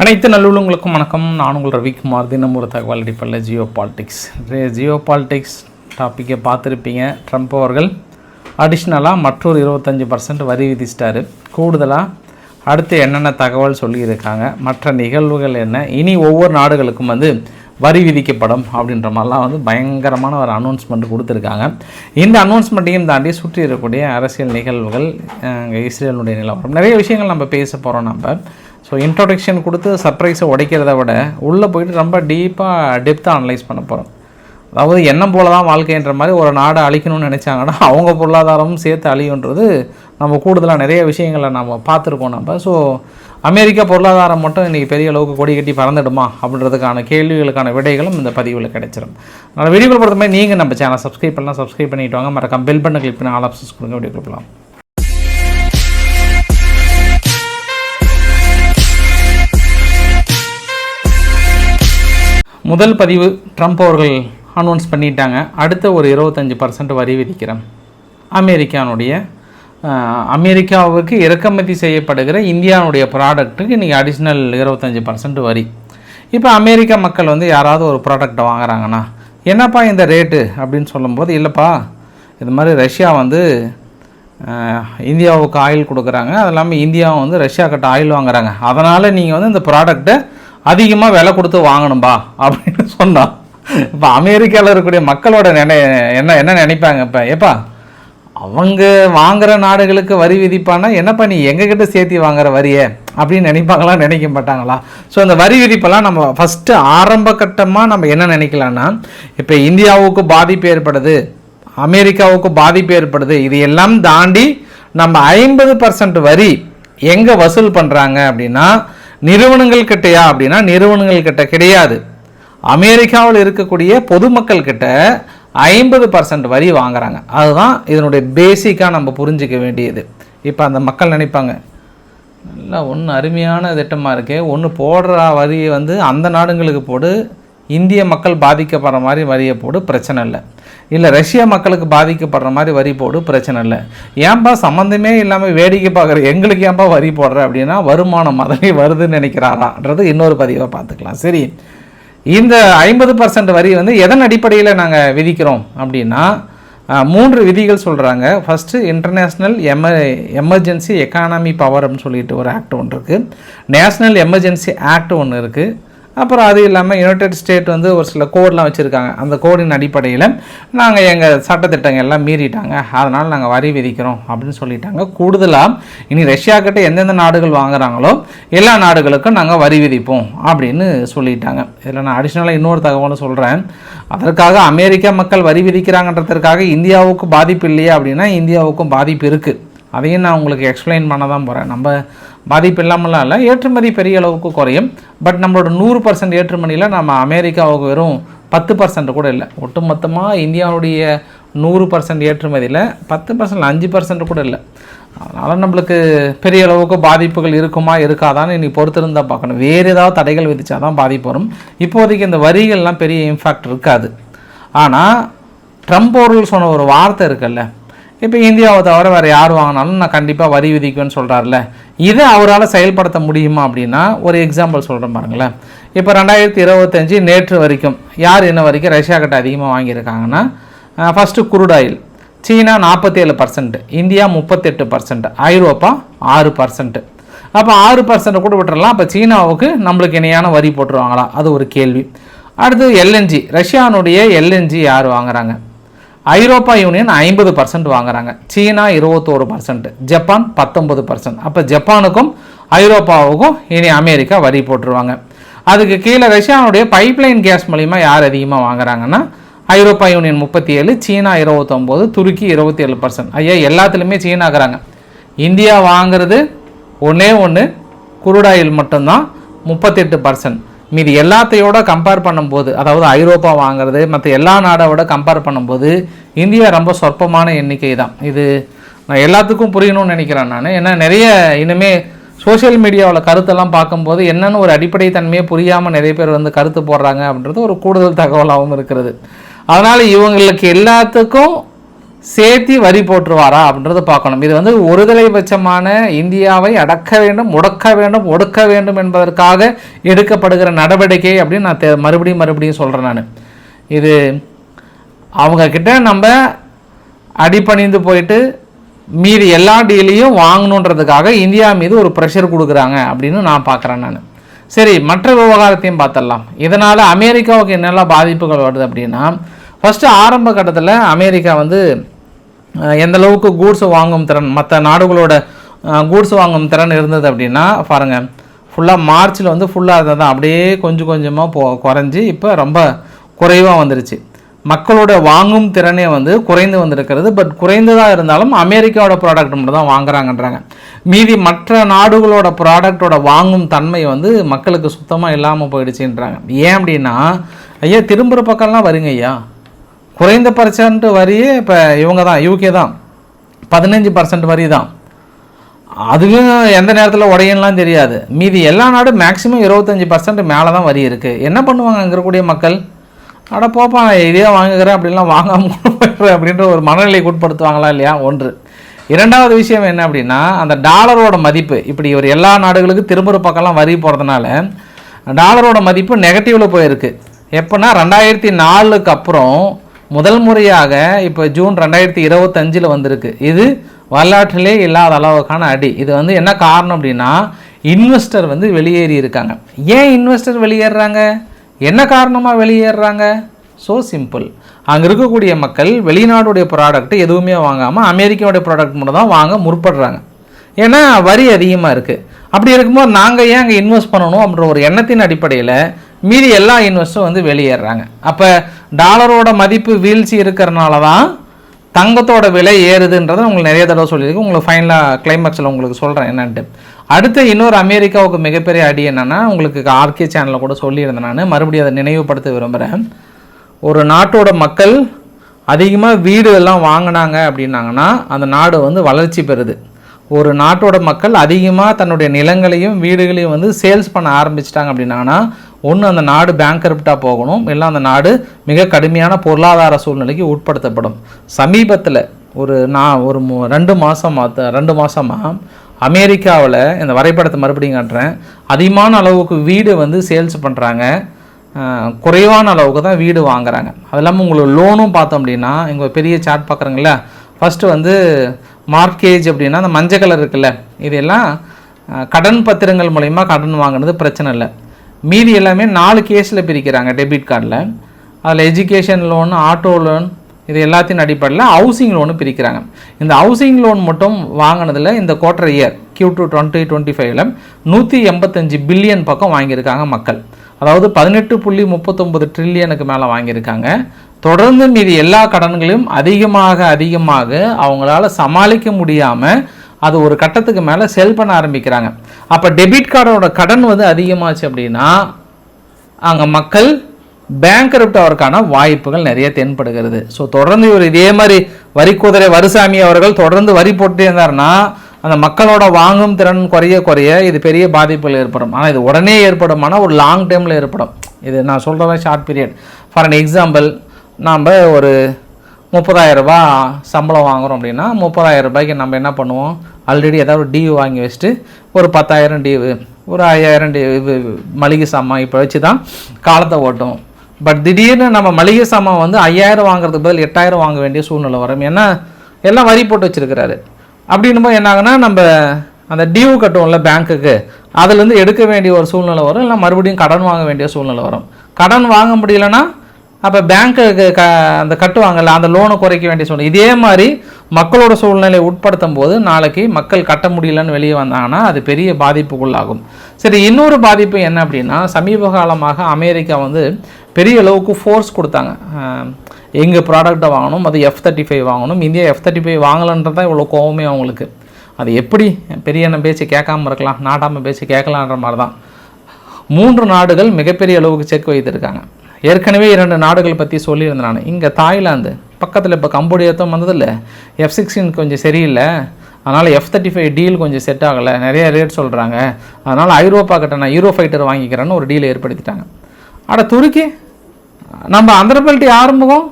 அனைத்து நல்லுள்ளங்களுக்கும் வணக்கம். நான் உங்கள் ரவிக்குமார். தினம் ஒரு தகவல் அடிப்படையில் ஜியோ பாலிட்டிக்ஸ் டாப்பிக்கை பார்த்துருப்பீங்க. ட்ரம்ப் அவர்கள் அடிஷ்னலாக மற்றொரு 25% வரி விதிச்சிட்டாரு. கூடுதலாக அடுத்து என்னென்ன தகவல் சொல்லியிருக்காங்க, மற்ற நிகழ்வுகள் என்ன, இனி ஒவ்வொரு நாடுகளுக்கும் வரி விதிக்கப்படும் அப்படின்ற மாதிரிலாம் பயங்கரமான ஒரு அனௌன்ஸ்மெண்ட் கொடுத்துருக்காங்க. இந்த அனௌன்ஸ்மெண்ட்டையும் தாண்டி சுற்றி இருக்கக்கூடிய அரசியல் நிகழ்வுகள், இஸ்ரேலுடைய நிலவரம், நிறைய விஷயங்கள் நம்ம பேச போகிறோம். ஸோ இன்ட்ரோடக்ஷன் கொடுத்து சர்ப்ரைஸை உடைக்கிறத விட உள்ளே போயிட்டு ரொம்ப டெப்த்தாக அனலைஸ் பண்ண போகிறோம். அதாவது எண்ணம் போல தான் வாழ்க்கைன்ற மாதிரி ஒரு நாடை அழிக்கணும்னு நினச்சாங்கன்னா அவங்க பொருளாதாரமும் சேர்த்து அழியுன்றது நம்ம கூடுதலாக நிறைய விஷயங்களை நம்ம பார்த்துருக்கோம். ஸோ அமெரிக்கா பொருளாதாரம் மட்டும் இன்றைக்கி பெரிய அளவுக்கு கொடி கட்டி பறந்துடுமா அப்படின்றதுக்கான கேள்விகளுக்கான விடைகளும் இந்த பதிவில் கிடைச்சிடும். அதனால் வீடியோவில் பொறுத்த மாதிரி நீங்கள் நம்ம சேனல் சப்ஸ்கிரைப் பண்ணிட்டு வாங்க. மறக்காம பெல் பட்டனை கிளிக் பண்ணி ஆல் ஆப்ஷன்ஸ் கொடுங்க. வீடியோ கொடுக்கலாம். முதல் பதிவு, ட்ரம்ப் அவர்கள் அனௌன்ஸ் பண்ணிட்டாங்க. அடுத்த ஒரு 25% வரி விதிக்கிறேன். அமெரிக்காவுக்கு இறக்குமதி செய்யப்படுகிற இந்தியாவுடைய ப்ராடக்ட்டுக்கு இன்றைக்கி அடிஷ்னல் 25% வரி. இப்போ அமெரிக்கா மக்கள் யாராவது ஒரு ப்ராடக்டை வாங்குறாங்கன்னா என்னப்பா இந்த ரேட்டு அப்படின்னு சொல்லும்போது, இல்லைப்பா இது மாதிரி ரஷ்யா இந்தியாவுக்கு ஆயில் கொடுக்குறாங்க, அது இல்லாமல் இந்தியாவும் ரஷ்யாக்கிட்ட ஆயில் வாங்குறாங்க, அதனால் நீங்கள் இந்த ப்ராடக்டை அதிகமாக விலை கொடுத்து வாங்கணும்பா அப்படின்னு சொன்னான். இப்போ அமெரிக்காவில் இருக்கக்கூடிய மக்களோட என்ன நினைப்பாங்க? இப்போ ஏப்பா அவங்க வாங்குகிற நாடுகளுக்கு வரி விதிப்பானா என்னப்பா நீ எங்ககிட்ட சேர்த்து வாங்குகிற வரியை அப்படின்னு நினைப்பாங்களா, நினைக்க மாட்டாங்களா? ஸோ அந்த வரி விதிப்பெல்லாம் நம்ம ஃபஸ்ட்டு ஆரம்ப கட்டமாக நம்ம என்ன நினைக்கலான்னா, இப்போ இந்தியாவுக்கு பாதிப்பு ஏற்படுது, அமெரிக்காவுக்கு பாதிப்பு ஏற்படுது, இது எல்லாம் தாண்டி நம்ம 50% வரி எங்கே வசூல் பண்ணுறாங்க அப்படின்னா நிறுவனங்கள் கிட்டையா அப்படின்னா நிறுவனங்கள் கிட்ட கிடையாது, அமெரிக்காவில் இருக்கக்கூடிய பொதுமக்கள் கிட்ட 50% வரி வாங்குறாங்க. அதுதான் இதனுடைய பேசிக்காக நம்ம புரிஞ்சிக்க வேண்டியது. இப்போ அந்த மக்கள் நினைப்பாங்க, நல்லா ஒன்று அருமையான திட்டமாக இருக்கே, ஒன்று போடுற வரியை அந்த நாடுங்களுக்கு போடு, இந்திய மக்கள் பாதிக்கப்படுற மாதிரி வரியை போடு, பிரச்சனை இல்லை ரஷ்யா மக்களுக்கு பாதிக்கப்படுற மாதிரி வரி போடு, பிரச்சனை இல்லை. ஏன்பா சம்மந்தமே இல்லாமல் வேடிக்கை பார்க்குற எங்களுக்கு ஏன்பா வரி போடுற அப்படின்னா வருமானம் அதனை வருதுன்னு நினைக்கிறாரான்றது இன்னொரு பதிவை பார்த்துக்கலாம். சரி, இந்த 50% வரி எதன் அடிப்படையில் நாங்கள் விதிக்கிறோம் அப்படின்னா 3 விதிகள் சொல்கிறாங்க. First international emergency economy power அப்படின்னு சொல்லிட்டு ஒரு ஆக்ட் ஒன்று இருக்குது, நேஷ்னல் எமர்ஜென்சி ஆக்ட் ஒன்று இருக்குது, அப்புறம் அது இல்லாமல் யுனைடெட் ஸ்டேட் ஒரு சில கோடெலாம் வச்சுருக்காங்க. அந்த கோடின் அடிப்படையில் நாங்கள் எங்கள் சட்டத்திட்டங்கள் எல்லாம் மீறிட்டாங்க, அதனால் நாங்கள் வரி விதிக்கிறோம் அப்படின்னு சொல்லிட்டாங்க. கூடுதலாக இனி ரஷ்யா கிட்ட எந்தெந்த நாடுகள் வாங்குகிறாங்களோ எல்லா நாடுகளுக்கும் நாங்கள் வரி விதிப்போம் அப்படின்னு சொல்லிட்டாங்க. இதில் நான் அடிஷ்னலாக இன்னொரு தகவலும் சொல்கிறேன். அதற்காக அமெரிக்கா மக்கள் வரி விதிக்கிறாங்கன்றதுக்காக இந்தியாவுக்கு பாதிப்பு இல்லையா அப்படின்னா இந்தியாவுக்கும் பாதிப்பு இருக்குது. அதையும் நான் உங்களுக்கு எக்ஸ்பிளைன் பண்ண தான் போகிறேன். நம்ம பாதிப்பு இல்லாமலாம் இல்லை, ஏற்றுமதி பெரிய அளவுக்கு குறையும். பட் நம்மளோட 100% ஏற்றுமதியில் நம்ம அமெரிக்காவுக்கு வெறும் 10% கூட இல்லை. ஒட்டுமொத்தமாக இந்தியாவுடைய 100% ஏற்றுமதியில் 10%, 5% கூட இல்லை. அதனால் நம்மளுக்கு பெரிய அளவுக்கு பாதிப்புகள் இருக்குமா இருக்காதான்னு இன்றைக்கி பொறுத்திருந்தால் பார்க்கணும். வேறு ஏதாவது தடைகள் விதித்தா தான் பாதிப்பு வரும். இப்போதைக்கு இந்த வரிகள்லாம் பெரிய இம்பாக்ட் இருக்காது. ஆனால் ட்ரம்ப் அவர்கள் சொன்ன ஒரு வார்த்தை இருக்குல்ல, இப்போ இந்தியாவை தவிர வேறு யார் வாங்கினாலும் நான் கண்டிப்பாக வரி விதிக்குவேன்னு சொல்கிறார்ல, இதை அவரால் செயல்படுத்த முடியுமா அப்படின்னா ஒரு எக்ஸாம்பிள் சொல்கிறேன் பாருங்களேன். இப்போ 2025 நேற்று வரைக்கும் யார் என்ன வரைக்கும் ரஷ்யா கிட்ட அதிகமாக வாங்கியிருக்காங்கன்னா, ஃபஸ்ட்டு குரூட் ஆயில் சீனா 47%, இந்தியா 38%, ஐரோப்பா 6%. அப்போ 6% கூட விட்டுறலாம். அப்போ சீனாவுக்கு நம்மளுக்கு இணையான வரி போட்டுருவாங்களா, அது ஒரு கேள்வி. அடுத்து எல்என்ஜி, ரஷ்யானுடைய எல்என்ஜி யார் வாங்குறாங்க? ஐரோப்பா யூனியன் 50% வாங்குறாங்க, சீனா 21%, ஜப்பான் 19%. அப்போ ஜப்பானுக்கும் ஐரோப்பாவுக்கும் இனி அமெரிக்கா வரி போட்டுருவாங்க. அதுக்கு கீழே ரஷ்யாவுடைய பைப்லைன் கேஸ் மூலிமா யார் அதிகமாக வாங்குறாங்கன்னா ஐரோப்பா யூனியன் 37, சீனா 29, துருக்கி 27%. ஐயா எல்லாத்துலேயுமே சீனாக்குறாங்க. இந்தியா வாங்குறது ஒன்று குரூடாயில் மட்டும்தான் 38%. மீதி எல்லாத்தையோட கம்பேர் பண்ணும்போது, அதாவது ஐரோப்பா வாங்குறது மற்ற எல்லா நாடோட கம்பேர் பண்ணும்போது இந்தியா ரொம்ப சொற்பமான எண்ணிக்கை தான். இது நான் எல்லாத்துக்கும் புரியணும்னு நினைக்கிறேன் நான். ஏன்னா நிறைய இனிமேல் சோஷியல் மீடியாவில் கருத்தெல்லாம் பார்க்கும்போது என்னென்னு ஒரு அடிப்படை தன்மையை புரியாமல் நிறைய பேர் கருத்து போடுறாங்க அப்படின்றது ஒரு கூடுதல் தகவலாகவும் இருக்கிறது. அதனால் இவங்களுக்கு எல்லாத்துக்கும் சேர்த்தி வரி போட்டுருவாரா அப்படின்றத பார்க்கணும். இது வந்து ஒருதலைபட்சமான இந்தியாவை அடக்க வேண்டும், ஒடுக்க வேண்டும் என்பதற்காக எடுக்கப்படுகிற நடவடிக்கை அப்படின்னு நான் மறுபடியும் சொல்கிறேன். நான் இது அவங்கக்கிட்ட நம்ம அடிபணிந்து போயிட்டு மீதி எல்லா டீலையும் வாங்கணுன்றதுக்காக இந்தியா மீது ஒரு ப்ரெஷர் கொடுக்குறாங்க அப்படின்னு நான் பார்க்குறேன். நான் சரி, மற்ற விவகாரத்தையும் பார்த்துடலாம். இதனால் அமெரிக்காவுக்கு என்னெல்லாம் பாதிப்புகள் வருது அப்படின்னா, ஃபஸ்ட்டு ஆரம்ப கட்டத்தில் அமெரிக்கா வந்து எந்த அளவுக்கு கூட்ஸ் வாங்கும் திறன், மற்ற நாடுகளோட கூட்ஸ் வாங்கும் திறன் இருந்தது அப்படின்னா பாருங்கள், ஃபுல்லாக மார்ச்சில் வந்து ஃபுல்லாக அதை தான் அப்படியே கொஞ்சம் கொஞ்சமாக குறைஞ்சி இப்போ ரொம்ப குறைவாக வந்துருச்சு. மக்களோட வாங்கும் திறனே வந்து குறைந்து வந்திருக்கிறது. பட் குறைந்ததாக இருந்தாலும் அமெரிக்காவோட ப்ராடக்ட் மட்டும் தான் வாங்குறாங்கன்றாங்க. மீதி மற்ற நாடுகளோட ப்ராடக்டோட வாங்கும் தன்மை வந்து மக்களுக்கு சுத்தமாக இல்லாமல் போயிடுச்சுன்றாங்க. ஏன் அப்படின்னா, ஐயா திரும்புகிற பக்கம்லாம் வருங்க ஐயா, குறைந்த % வரியே இப்போ இவங்க தான், யூகே தான் 15% வரி தான். அதுவும் எந்த நேரத்தில் உடையலாம் தெரியாது. மீதி எல்லா நாடும் மேக்ஸிமம் 25% மேலே தான் வரி இருக்குது. என்ன பண்ணுவாங்க அங்கே இருக்கக்கூடிய மக்கள்? அட போப்பா இதே வாங்குகிறேன் அப்படின்லாம் வாங்காமல் போயிடுறேன் அப்படின்ற ஒரு மனநிலைக்கு உட்படுத்துவாங்களா இல்லையா? ஒன்று. இரண்டாவது விஷயம் என்ன அப்படின்னா, அந்த டாலரோட மதிப்பு இப்படி ஒரு எல்லா நாடுகளுக்கும் திரும்புகிற பக்கம்லாம் வரி போகிறதுனால டாலரோட மதிப்பு நெகட்டிவில் போயிருக்கு. எப்போனா 2004க்கு அப்புறம் முதல் முறையாக இப்போ ஜூன் 2025 வந்திருக்கு. இது வரலாற்றிலே இல்லாத அளவுக்கான அடி. இது வந்து என்ன காரணம் அப்படின்னா, இன்வெஸ்டர் வந்து வெளியேறி இருக்காங்க. ஏன் இன்வெஸ்டர் வெளியேறாங்க? என்ன காரணமாக வெளியேறாங்க? So simple. அங்கே இருக்கக்கூடிய மக்கள் வெளிநாடுடைய ப்ராடக்ட் எதுவுமே வாங்காமல் அமெரிக்காவுடைய ப்ராடக்ட் மட்டும் தான் வாங்க முற்படுறாங்க. ஏன்னா வரி அதிகமாக இருக்குது. அப்படி இருக்கும்போது நாங்கள் ஏன் அங்கே இன்வெஸ்ட் பண்ணணும் அப்படின்ற ஒரு எண்ணத்தின் அடிப்படையில் மீதி எல்லா இன்வெஸ்டும் வந்து வெளியேறாங்க. அப்போ டாலரோட மதிப்பு வீழ்ச்சி இருக்கிறனால தான் தங்கத்தோட விலை ஏறுதுன்றதை உங்களுக்கு நிறைய தடவை சொல்லியிருக்கு. உங்களுக்கு ஃபைனலாக கிளைமேக்ஸில் உங்களுக்கு சொல்கிறேன் என்னன்ட்டு. அடுத்து இன்னொரு அமெரிக்காவுக்கு மிகப்பெரிய அடி என்னென்னா, உங்களுக்கு ஆர்கே சேனலில் கூட சொல்லியிருந்தேன். நான் மறுபடியும் அதை நினைவுபடுத்த விரும்புகிறேன். ஒரு நாட்டோட மக்கள் அதிகமாக வீடு எல்லாம் வாங்கினாங்க அப்படின்னாங்கன்னா அந்த நாடு வந்து வளர்ச்சி பெறுது. ஒரு நாட்டோட மக்கள் அதிகமாக தன்னுடைய நிலங்களையும் வீடுகளையும் வந்து சேல்ஸ் பண்ண ஆரம்பிச்சிட்டாங்க அப்படின்னாங்கன்னா ஒன்று அந்த நாடு பேங்க்ரப்டாக போகணும், இல்லை அந்த நாடு மிக கடுமையான பொருளாதார சூழ்நிலைக்கு உட்படுத்தப்படும். சமீபத்தில் ஒரு 2 மாதமாக அமெரிக்காவில் இந்த வரைபடத்தை மறுபடியும் காட்டுறேன், அதிகமான அளவுக்கு வீடு வந்து சேல்ஸ் பண்ணுறாங்க, குறைவான அளவுக்கு தான் வீடு வாங்குறாங்க. அது இல்லாமல் உங்களுக்கு லோனும் பார்த்தோம் அப்படின்னா, இங்கே பெரிய சார்ட் பார்க்குறீங்களா, ஃபஸ்ட்டு வந்து மார்க்கேஜ் அப்படின்னா அந்த மஞ்சள் கலர் இருக்குல்ல, இதெல்லாம் கடன் பத்திரங்கள் மூலிமா கடன் வாங்கினது பிரச்சனை இல்லை. மீதி எல்லாமே 4 கேஸில் பிரிக்கிறாங்க டெபிட் கார்டில். அதில் எஜுகேஷன் லோன், ஆட்டோ லோன், இது எல்லாத்தையும் அடிப்படையில் ஹவுசிங் லோனு பிரிக்கிறாங்க. இந்த ஹவுசிங் லோன் மட்டும் வாங்கினதில் இந்த குவார்டர் இயர் Q2 2025 185 பில்லியன் பக்கம் வாங்கியிருக்காங்க மக்கள். அதாவது 18.39 ட்ரில்லியனுக்கு மேலே வாங்கியிருக்காங்க. தொடர்ந்து மீதி எல்லா கடன்களையும் அதிகமாக அவங்களால சமாளிக்க முடியாமல் அது ஒரு கட்டத்துக்கு மேலே செல் பண்ண ஆரம்பிக்கிறாங்க. அப்போ டெபிட் கார்டோட கடன் வந்து அதிகமாச்சு அப்படின்னா அங்கே மக்கள் பேங்க்ரப்ட் ஆவதற்கான வாய்ப்புகள் நிறைய தென்படுகிறது. ஸோ தொடர்ந்து இவர் இதே மாதிரி வரிக்குதிரை வருசாமி அவர்கள் தொடர்ந்து வரி போட்டுட்டே இருந்தாருன்னா அந்த மக்களோட வாங்கும் திறன் குறைய இது பெரிய பாதிப்புகள் ஏற்படும். ஆனால் இது உடனே ஏற்படுமானா ஒரு லாங் டைமில் ஏற்படும். இது நான் சொல்கிறேன் short period. For an example, நாம் ஒரு 30,000 ரூபாய் சம்பளம் வாங்குகிறோம் அப்படின்னா 30,000 ரூபாய்க்கு நம்ம என்ன பண்ணுவோம், ஆல்ரெடி ஏதாவது ஒரு டியூ வாங்கி வச்சுட்டு ஒரு 10,000 டியூ, ஒரு 5,000 டியூ மளிகை சாமான் இப்போ வச்சு தான் காலத்தை ஓட்டும். பட் திடீர்னு நம்ம மளிகை சாமான் வந்து 5,000 வாங்குறதுக்கு பதில் 8,000 வாங்க வேண்டிய சூழ்நிலை வரும். ஏன்னா எல்லாம் வரி போட்டு வச்சுருக்கிறாரு. அப்படின்னும் என்ன ஆகுனா, நம்ம அந்த டியூ கட்டுவோம்ல பேங்க்குக்கு, அதுலேருந்து எடுக்க வேண்டிய ஒரு சூழ்நிலை வரும். இல்லை மறுபடியும் கடன் வாங்க வேண்டிய சூழ்நிலை வரும். கடன் வாங்க முடியலன்னா அப்போ பேங்க்கு அந்த கட்டுவாங்கல்ல, அந்த லோனை குறைக்க வேண்டிய சூழ்நிலை. இதே மாதிரி மக்களோட சூழ்நிலையை உட்படுத்தும் போது நாளைக்கு மக்கள் கட்ட முடியலன்னு வெளியே வந்தாங்கன்னா அது பெரிய பாதிப்புக்குள்ளாகும். சரி, இன்னொரு பாதிப்பு என்ன அப்படின்னா, சமீப காலமாக அமெரிக்கா வந்து பெரிய அளவுக்கு ஃபோர்ஸ் கொடுத்தாங்க. எங்கள் ப்ராடக்டை வாங்கணும், அது F-35 வாங்கணும். இந்தியா F-35 வாங்கலன்றதான் இவ்வளோ கோவமே அவங்களுக்கு. அது எப்படி பெரிய என்ன பேச்சு கேட்காமல் இருக்கலாம், நாட்டாமல் பேச்சு கேட்கலான்ற மாதிரி தான் 3 நாடுகள் மிகப்பெரிய அளவுக்கு செக் வைத்திருக்காங்க. ஏற்கனவே 2 நாடுகள் பற்றி சொல்லியிருந்தேன் நான். இங்கே தாய்லாந்து பக்கத்தில் இப்போ கம்போடியாத்தும் வந்ததில்ல, F-16 கொஞ்சம் சரியில்லை, அதனால் F-35 டீல் கொஞ்சம் செட் ஆகலை, நிறைய ரேட் சொல்கிறாங்க, அதனால் ஐரோப்பா கிட்ட நான் யூரோ ஃபைட்டர் வாங்கிக்கிறேன்னு ஒரு டீல் ஏற்படுத்திட்டாங்க. துருக்கி நம்ம அந்தரபல்ட்டி ஆரம்பம்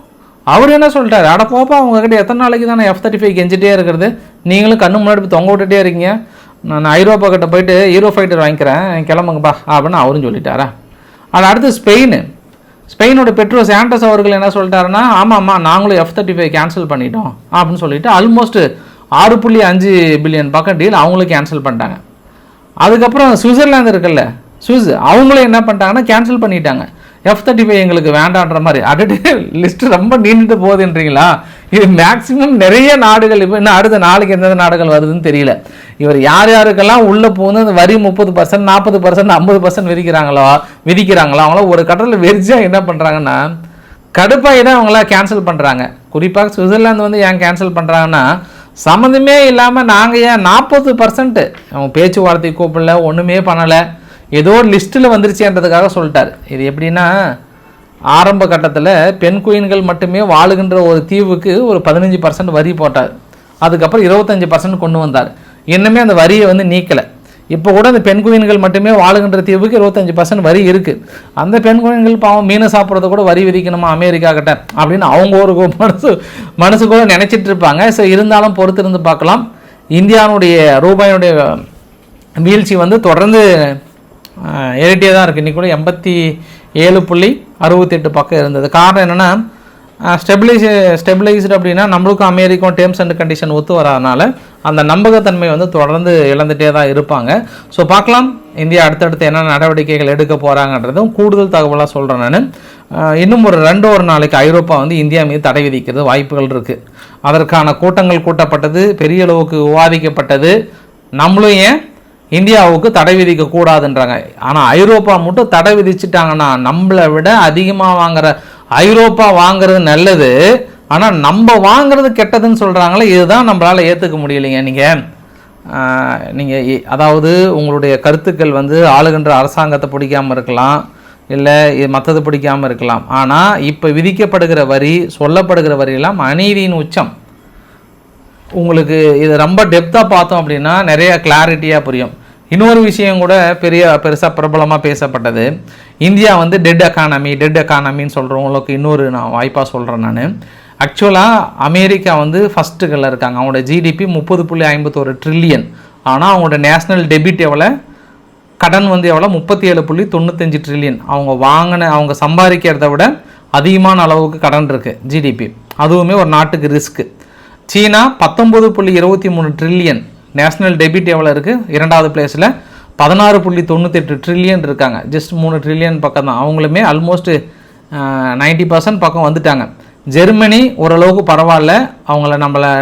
அவர் என்ன சொல்லிட்டாரு, அட போப்பா உங்ககிட்ட எத்தனை நாளைக்கு தானே F-35 கெஞ்சிட்டே இருக்கிறது, நீங்களும் கண்ணு முன்னாடி தொங்க விட்டுட்டே இருக்கீங்க, நான் ஐரோப்பா கிட்ட போயிட்டு ஹீரோ ஃபைட்டர் வாங்கிக்கிறேன் கிளம்புங்கப்பா அப்படின்னு அவரும் சொல்லிட்டாரா. அது அடுத்து ஸ்பெயினோட பெட்ரோ சாண்டஸ் அவர்கள் என்ன சொல்லிட்டாருன்னா, ஆமாம்மா நாங்களும் F-35 கேன்சல் பண்ணிட்டோம் அப்படின்னு சொல்லிட்டு ஆல்மோஸ்ட் 6.5 பில்லியன் பக்கம் டீல் அவங்களும் கேன்சல் பண்ணிட்டாங்க. அதுக்கப்புறம் சுவிட்சர்லாந்து இருக்குல்ல, அவங்களும் என்ன பண்ணிட்டாங்கன்னா கேன்சல் பண்ணிட்டாங்க, F-35 எங்களுக்கு வேண்டான்ற மாதிரி. அடுத்து லிஸ்ட் ரொம்ப நீண்டுட்டு போகுதுன்றீங்களா, இது மேக்சிமம் நிறைய நாடுகள். இப்போ இன்னும் அடுத்த நாளைக்கு எந்தெந்த நாடுகள் வருதுன்னு தெரியல. இவர் யார் யாருக்கெல்லாம் உள்ளே போகுது அந்த வரி 30%, 40%, 50% விதிக்கிறாங்களோ அவங்கள ஒரு கட்டத்தில் வெறிச்சா என்ன பண்ணுறாங்கன்னா கடுப்பாகி தான் அவங்கள கேன்சல் பண்ணுறாங்க. குறிப்பாக சுவிட்சர்லாந்து வந்து ஏன் கேன்சல் பண்ணுறாங்கன்னா, சம்மந்தமே இல்லாமல் நாங்கள் ஏன் 40% அவங்க பேச்சுவார்த்தை கூப்பிடல, ஒன்றுமே பண்ணலை, ஏதோ ஒரு லிஸ்ட்டில் வந்துருச்சுன்றதுக்காக சொல்லிட்டார். இது எப்படின்னா, ஆரம்ப கட்டத்தில் பெண் குயின்கள் மட்டுமே வாழுகின்ற ஒரு தீவுக்கு ஒரு 15% வரி போட்டார். அதுக்கப்புறம் 25% கொண்டு வந்தார். இன்னுமே அந்த வரியை வந்து நீக்கலை. இப்போ கூட அந்த பெண் குயின்கள் மட்டுமே வாழுகின்ற தீவுக்கு 25% வரி இருக்குது. அந்த பெண் குயின்கள் பாவம் மீனை சாப்பிட்றத கூட வரி விதிக்கணுமா அமெரிக்கா கிட்ட அப்படின்னு அவங்க ஒரு மனசு கூட நினச்சிட்டு இருப்பாங்க. ஸோ இருந்தாலும் பொறுத்திருந்து பார்க்கலாம். இந்தியாவுடைய ரூபாயினுடைய வீழ்ச்சி வந்து தொடர்ந்து ஏறிட்டே தான் இருக்குது. இன்றைக்கி கூட 87.68 பக்கம் இருந்தது. காரணம் என்னென்னா, ஸ்டெபிளைஸ்டு அப்படின்னா நம்மளுக்கும் அமெரிக்கும் டேர்ம்ஸ் அண்ட் கண்டிஷன் ஒத்து வராதனால அந்த நம்பகத்தன்மை வந்து தொடர்ந்து இழந்துகிட்டே தான் இருப்பாங்க. ஸோ பார்க்கலாம் இந்தியா அடுத்தடுத்து என்ன நடவடிக்கைகள் எடுக்க போகிறாங்கன்றதும் கூடுதல் தகவலாக சொல்கிறேன் நான். இன்னும் ஒரு 2 நாளைக்கு ஐரோப்பா வந்து இந்தியா மீது தடை விதிக்கிறது வாய்ப்புகள் இருக்குது. அதற்கான கூட்டங்கள் கூட்டப்பட்டது, பெரிய அளவுக்கு விவாதிக்கப்பட்டது. நம்மளும் ஏன் இந்தியாவுக்கு தடை விதிக்க கூடாதுன்றாங்க. ஆனால் ஐரோப்பா மட்டும் தடை விதிச்சுட்டாங்கன்னா நம்மளை விட அதிகமாக வாங்குற ஐரோப்பா வாங்குறது நல்லது, ஆனால் நம்ம வாங்குறது கெட்டதுன்னு சொல்கிறாங்களே, இதுதான் நம்மளால் ஏற்றுக்க முடியலைங்க. நீங்கள் அதாவது உங்களுடைய கருத்துக்கள் வந்து ஆளுகின்ற அரசாங்கத்தை பிடிக்காமல் இருக்கலாம், இல்லை மற்றது பிடிக்காமல் இருக்கலாம். ஆனால் இப்போ விதிக்கப்படுகிற வரி, சொல்லப்படுகிற வரியெல்லாம் அநீதியின் உச்சம். உங்களுக்கு இது ரொம்ப டெப்த்தாக பார்த்தோம் அப்படின்னா நிறைய கிளாரிட்டியாக புரியும். இன்னொரு விஷயம் கூட பெருசாக பிரபலமாக பேசப்பட்டது. இந்தியா வந்து டெட் எக்கானமின்னு சொல்கிறவங்களுக்கு இன்னொரு நான் வாய்ப்பாக சொல்கிறேன். நான் ஆக்சுவலாக அமெரிக்கா வந்து ஃபஸ்ட்டுகளில் இருக்காங்க. அவங்களோட ஜிடிபி 30.51 ட்ரில்லியன். ஆனால் அவங்களோட நேஷ்னல் டெபிட் எவ்வளோ, கடன் வந்து எவ்வளோ, 37.95 ட்ரில்லியன். அவங்க சம்பாதிக்கிறத விட அதிகமான அளவுக்கு கடன் இருக்குது ஜிடிபி. அதுவுமே ஒரு நாட்டுக்கு ரிஸ்க்கு. சீனா 19.23 ட்ரில்லியன் நேஷ்னல் டெபிட் எவ்வளோ இருக்குது, 2வது பிளேஸில் 16.98 ட்ரில்லியன் இருக்காங்க. ஜஸ்ட் 3 ட்ரில்லியன் பக்கம் தான். அவங்களுமே ஆல்மோஸ்ட் 90% பக்கம் வந்துட்டாங்க. ஜெர்மனி ஓரளவுக்கு பரவாயில்ல,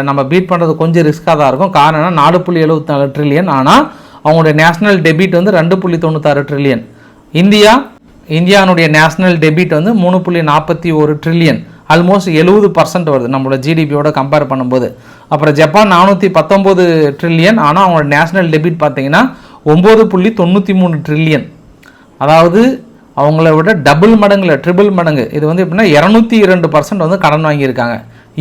நம்ம பீட் பண்ணுறது கொஞ்சம் ரிஸ்க்காக தான் இருக்கும். காரணம் 4.74 ட்ரில்லியன். ஆனால் அவங்களுடைய நேஷ்னல் டெபிட் வந்து 2.96 ட்ரில்லியன். இந்தியாவுடைய நேஷ்னல் டெபிட் வந்து 3.41 ட்ரில்லியன். ஆல்மோஸ்ட் 70% வருது நம்மளோட ஜிடிபியோட கம்பேர் பண்ணும்போது. அப்புறம் ஜப்பான் 419 ட்ரில்லியன். ஆனால் அவங்களோட நேஷ்னல் டெபிட் பார்த்தீங்கன்னா 9.93 ட்ரில்லியன். அதாவது அவங்கள விட டபுள் மடங்கு, ட்ரிபிள் மடங்கு. இது வந்து எப்படின்னா 202% வந்து கடன் வாங்கியிருக்காங்க.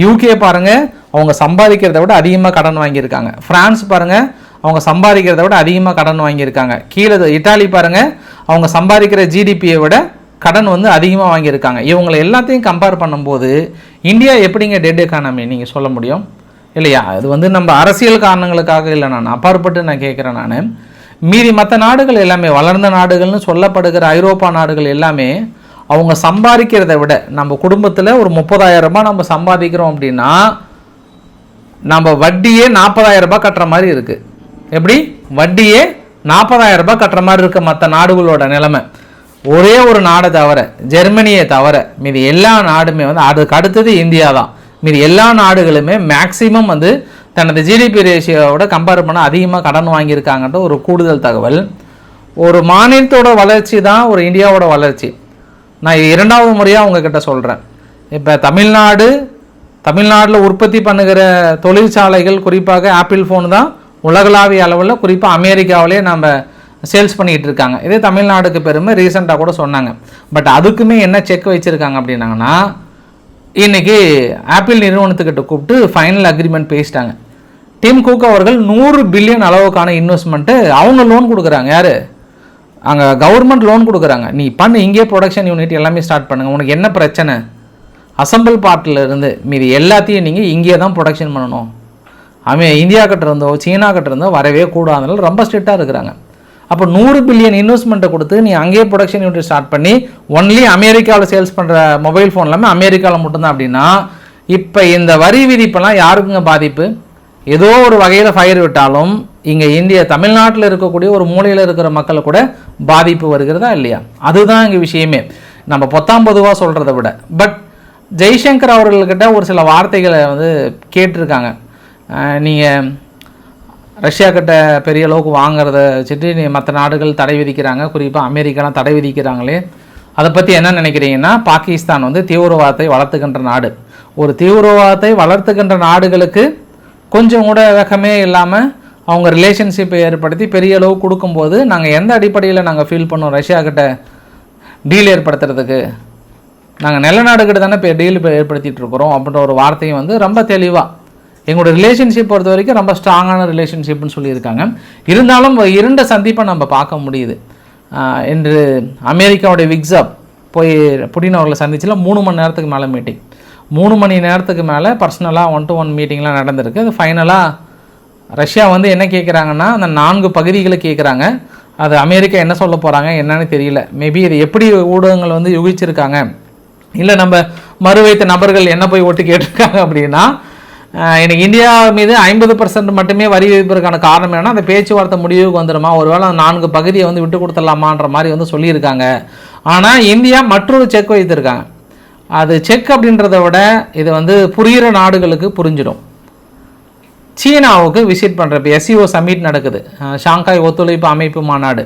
யூகே பாருங்கள், அவங்க சம்பாதிக்கிறத விட அதிகமாக கடன் வாங்கியிருக்காங்க. ஃப்ரான்ஸ் பாருங்கள், அவங்க சம்பாதிக்கிறத விட அதிகமாக கடன் வாங்கியிருக்காங்க. கீழே இட்டாலி பாருங்கள், அவங்க சம்பாதிக்கிற ஜிடிபியை விட கடன் வந்து அதிகமாக வாங்கியிருக்காங்க. இவங்களை எல்லாத்தையும் கம்பேர் பண்ணும்போது இந்தியா எப்படிங்க டெட் எக்கானமி நீங்கள் சொல்ல முடியும் இல்லையா? அது வந்து நம்ம அரசியல் காரணங்களுக்காக இல்லை, நான் அப்பாற்பட்டு நான் கேட்குறேன். நான் மீதி மற்ற நாடுகள் எல்லாமே வளர்ந்த நாடுகள்னு சொல்லப்படுகிற ஐரோப்பா நாடுகள் எல்லாமே அவங்க சம்பாதிக்கிறத விட, நம்ம குடும்பத்தில் ஒரு 30,000 ரூபாய் நம்ம சம்பாதிக்கிறோம் அப்படின்னா நம்ம வட்டியே 40,000 ரூபாய் கட்டுற மாதிரி இருக்குது. எப்படி வட்டியே 40,000 ரூபாய் கட்டுற மாதிரி இருக்க மற்ற நாடுகளோட நிலைமை. ஒரே ஒரு நாடை தவிர, ஜெர்மனியை தவிர மீதி எல்லா நாடுமே வந்து, அதுக்கு அடுத்தது இந்தியா தான், மீதி எல்லா நாடுகளுமே மேக்சிமம் வந்து தனது ஜிடிபி ரேஷியோட கம்பேர் பண்ண அதிகமாக கடன் வாங்கியிருக்காங்கன்ற ஒரு கூடுதல் தகவல். ஒரு மாநிலத்தோட வளர்ச்சி தான் ஒரு இந்தியாவோட வளர்ச்சி. நான் 2வது முறையாக உங்ககிட்ட சொல்கிறேன். இப்போ தமிழ்நாட்டில் உற்பத்தி பண்ணுகிற தொழிற்சாலைகள், குறிப்பாக ஆப்பிள் ஃபோன் தான் உலகளாவிய அளவில், குறிப்பாக அமெரிக்காவிலே நம்ம சேல்ஸ் பண்ணிகிட்டு இருக்காங்க. இதே தமிழ்நாடுக்கு பெருமை ரீசெண்டாக கூட சொன்னாங்க. பட் அதுக்குமே என்ன செக் வச்சுருக்காங்க அப்படின்னாங்கன்னா, இன்றைக்கி ஆப்பிள் நிறுவனத்துக்கிட்ட கூப்பிட்டு ஃபைனல் அக்ரிமெண்ட் பேசிட்டாங்க. டிம் குக் அவர்கள் 100 பில்லியன் அளவுக்கான இன்வெஸ்ட்மெண்ட்டு அவங்க லோன் கொடுக்குறாங்க. யார்? அங்கே கவர்மெண்ட் லோன் கொடுக்குறாங்க. நீ பண்ணு, இங்கே ப்ரொடக்ஷன் யூனிட் எல்லாமே ஸ்டார்ட் பண்ணுங்கள், உனக்கு என்ன பிரச்சனை அசம்பிள் பார்ட்டில் இருந்து மீதி எல்லாத்தையும் நீங்கள் இங்கே தான் ப்ரொடக்ஷன் பண்ணணும். இந்தியா கிட்ட இருந்தோ சீனா கிட்ட இருந்தோ வரவே கூடாதுனால ரொம்ப ஸ்ட்ரிக்டாக இருக்கிறாங்க. அப்போ 100 பில்லியன் இன்வெஸ்ட்மெண்ட்டை கொடுத்து நீ அங்கேயே ப்ரொடக்ஷன் யூனிட் ஸ்டார்ட் பண்ணி ஒன்லி அமெரிக்காவில் சேல்ஸ் பண்ணுற மொபைல் ஃபோன் எல்லாமே அமெரிக்காவில் மட்டும்தான் அப்படின்னா, இப்போ இந்த வரி விதிப்பெல்லாம் யாருக்குங்க பாதிப்பு? ஏதோ ஒரு வகையில் ஃபயர் விட்டாலும் இங்கே இந்தியா தமிழ்நாட்டில் இருக்கக்கூடிய ஒரு மூலையில் இருக்கிற மக்களை கூட பாதிப்பு வருகிறதா இல்லையா? அதுதான் இங்கே விஷயமே. நம்ம பொதுவாக சொல்கிறத விட. பட் ஜெய்சங்கர் அவர்கள்கிட்ட ஒரு சில வார்த்தைகளை வந்து கேட்டிருக்காங்க. நீங்கள் ரஷ்யா கிட்ட பெரிய அளவுக்கு வாங்கிறத வச்சுட்டு நீ மற்ற நாடுகள் தடை விதிக்கிறாங்க, குறிப்பாக அமெரிக்காலாம் தடை விதிக்கிறாங்களே, அதை பற்றி என்ன நினைக்கிறீங்கன்னா, பாகிஸ்தான் வந்து தீவிரவாதத்தை வளர்த்துக்கின்ற நாடு. ஒரு தீவிரவாதத்தை வளர்த்துக்கின்ற நாடுகளுக்கு கொஞ்சம் கூட வேகமே இல்லாமல் அவங்க ரிலேஷன்ஷிப்பை ஏற்படுத்தி பெரிய அளவு கொடுக்கும்போது நாங்கள் எந்த அடிப்படையில் நாங்கள் ஃபீல் பண்ணோம் ரஷ்யா கிட்ட டீல் ஏற்படுத்துறதுக்கு? நாங்கள் நல்ல நாடுகிட்ட தானே இப்போ டீல் ஏற்படுத்திகிட்டு இருக்கிறோம் அப்படின்ற ஒரு வார்த்தையும் வந்து ரொம்ப தெளிவாக எங்களோட ரிலேஷன்ஷிப் பொறுத்த வரைக்கும் ரொம்ப ஸ்ட்ராங்கான ரிலேஷன்ஷிப்னு சொல்லியிருக்காங்க. இருந்தாலும் இரண்டு சந்திப்பை நம்ம பார்க்க முடியுது. இன்று அமெரிக்காவுடைய விக்ஸாப் போய் புடின் அவர்களை சந்திச்சில் 3 மணி நேரத்துக்கு மேலே மீட்டிங், 3 மணி நேரத்துக்கு மேலே பர்சனலாக 1-to-1 மீட்டிங்லாம் நடந்திருக்கு. அது ஃபைனலாக ரஷ்யா வந்து என்ன கேட்குறாங்கன்னா, அந்த 4 பகுதிகளை கேட்குறாங்க. அது அமெரிக்கா என்ன சொல்ல போகிறாங்க என்னன்னு தெரியல. மேபி இது எப்படி ஊடகங்கள் வந்து யூகிச்சிருக்காங்க, இல்லை நம்ம மறு வைத்த நபர்கள் என்ன போய் ஓட்டு கேட்டிருக்காங்க அப்படின்னா, எனக்கு இந்தியா மீது 50% மட்டுமே வரி விதிப்பதற்கான காரணம் என்னன்னா, அந்த பேச்சுவார்த்தை முடிவுக்கு வந்துடுமா, ஒருவேளை அந்த 4 பகுதியை வந்து விட்டு கொடுத்துடலாமான்ற மாதிரி வந்து சொல்லியிருக்காங்க. ஆனால் இந்தியா மற்றொரு செக் வைத்திருக்காங்க. அது செக் அப்படின்றத விட இது வந்து புரிகிற நாடுகளுக்கு புரிஞ்சிடும். சீனாவுக்கு விசிட் பண்ணுறப்ப SCO சம்மிட் நடக்குது, ஷாங்காய் ஒத்துழைப்பு அமைப்பு மாநாடு.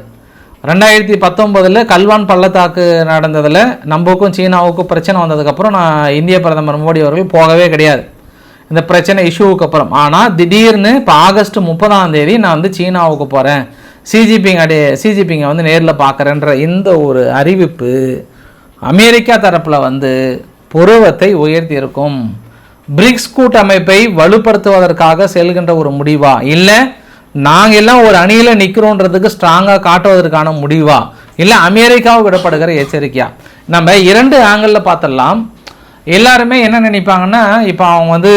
2019 கல்வான் பள்ளத்தாக்கு நடந்ததில் நம்மளுக்கும் சீனாவுக்கும் பிரச்சனை வந்ததுக்கப்புறம் நான் இந்திய பிரதமர் மோடி அவர்கள் போகவே கிடையாது இந்த பிரச்சனை இஷ்யூவுக்கு அப்புறம். ஆனால் திடீர்னு இப்போ ஆகஸ்ட் 30 நான் வந்து சீனாவுக்கு போகிறேன், சிஜிபிங்கை வந்து நேரில் பார்க்குறேன்ற இந்த ஒரு அறிவிப்பு அமெரிக்கா தரப்பில் வந்து புருவத்தை உயர்த்தி இருக்கும். பிரிக்ஸ் கூட்டமைப்பை வலுப்படுத்துவதற்காக செல்கின்ற ஒரு முடிவா, இல்லை நாங்கள் எல்லாம் ஒரு அணியில் நிற்கிறோன்றதுக்கு ஸ்ட்ராங்காக காட்டுவதற்கான முடிவா, இல்லை அமெரிக்காவுக்கு விடப்படுகிற எச்சரிக்கையா? நம்ம 2 ஆங்கிளில் பார்த்துடலாம். எல்லாருமே என்ன நினைப்பாங்கன்னா, இப்போ அவங்க வந்து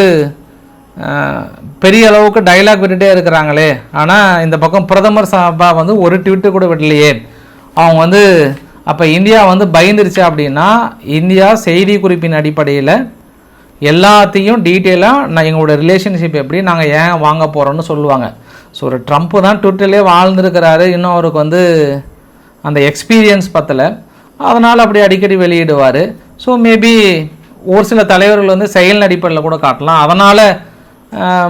பெரிய அளவுக்கு டைலாக் விட்டுட்டே இருக்கிறாங்களே, ஆனால் இந்த பக்கம் பிரதமர் சபா வந்து ஒரு ட்வீட்டு கூட விடலையே, அவங்க வந்து அப்போ இந்தியா வந்து பயந்துருச்சு அப்படின்னா, இந்தியா செய்தி குறிப்பின் அடிப்படையில் எல்லாத்தையும் டீட்டெயிலாக நான் எங்களோட ரிலேஷன்ஷிப் எப்படி நாங்கள் ஏன் வாங்க போகிறோன்னு சொல்லுவாங்க. ஸோ ஒரு ட்ரம்ப்பு தான் ட்விட்டர்லேயே வாழ்ந்துருக்கிறாரு, இன்னும் அவருக்கு வந்து அந்த எக்ஸ்பீரியன்ஸ் பத்தலை, அதனால் அப்படி அடிக்கடி வெளியிடுவார். ஸோ மேபி ஒரு சில தலைவர்கள் வந்து செயல் அடிப்படையில் கூட காட்டலாம். அதனால்